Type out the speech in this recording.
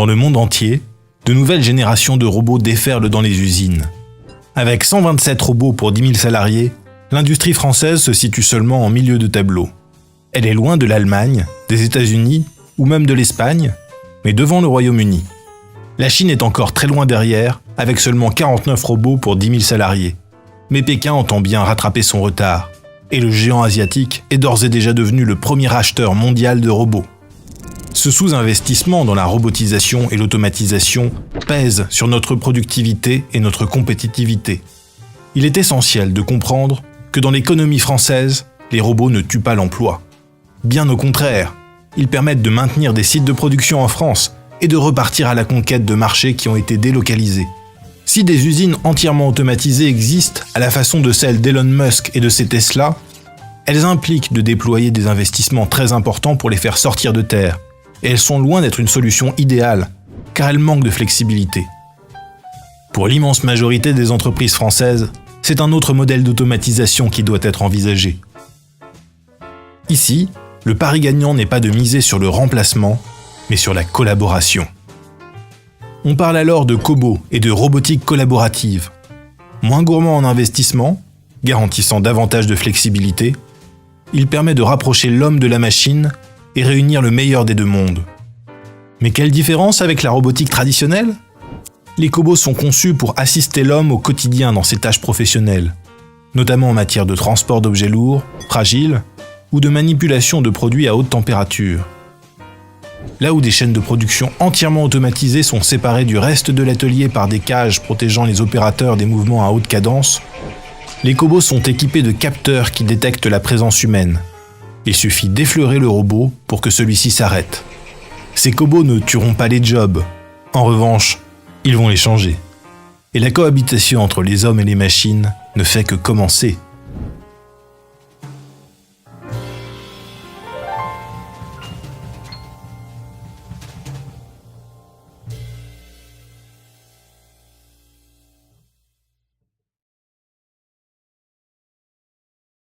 Dans le monde entier, de nouvelles générations de robots déferlent dans les usines. Avec 127 robots pour 10 000 salariés, l'industrie française se situe seulement en milieu de tableau. Elle est loin de l'Allemagne, des États-Unis ou même de l'Espagne, mais devant le Royaume-Uni. La Chine est encore très loin derrière, avec seulement 49 robots pour 10 000 salariés. Mais Pékin entend bien rattraper son retard, et le géant asiatique est d'ores et déjà devenu le premier acheteur mondial de robots. Ce sous-investissement dans la robotisation et l'automatisation pèse sur notre productivité et notre compétitivité. Il est essentiel de comprendre que dans l'économie française, les robots ne tuent pas l'emploi. Bien au contraire, ils permettent de maintenir des sites de production en France et de repartir à la conquête de marchés qui ont été délocalisés. Si des usines entièrement automatisées existent à la façon de celles d'Elon Musk et de ses Tesla, elles impliquent de déployer des investissements très importants pour les faire sortir de terre. Et elles sont loin d'être une solution idéale, car elles manquent de flexibilité. Pour l'immense majorité des entreprises françaises, c'est un autre modèle d'automatisation qui doit être envisagé. Ici, le pari gagnant n'est pas de miser sur le remplacement, mais sur la collaboration. On parle alors de cobots et de robotique collaborative. Moins gourmand en investissement, garantissant davantage de flexibilité, il permet de rapprocher l'homme de la machine et réunir le meilleur des deux mondes. Mais quelle différence avec la robotique traditionnelle ? Les cobots sont conçus pour assister l'homme au quotidien dans ses tâches professionnelles, notamment en matière de transport d'objets lourds, fragiles, ou de manipulation de produits à haute température. Là où des chaînes de production entièrement automatisées sont séparées du reste de l'atelier par des cages protégeant les opérateurs des mouvements à haute cadence, les cobots sont équipés de capteurs qui détectent la présence humaine. Il suffit d'effleurer le robot pour que celui-ci s'arrête. Ces cobots ne tueront pas les jobs. En revanche, ils vont les changer. Et la cohabitation entre les hommes et les machines ne fait que commencer.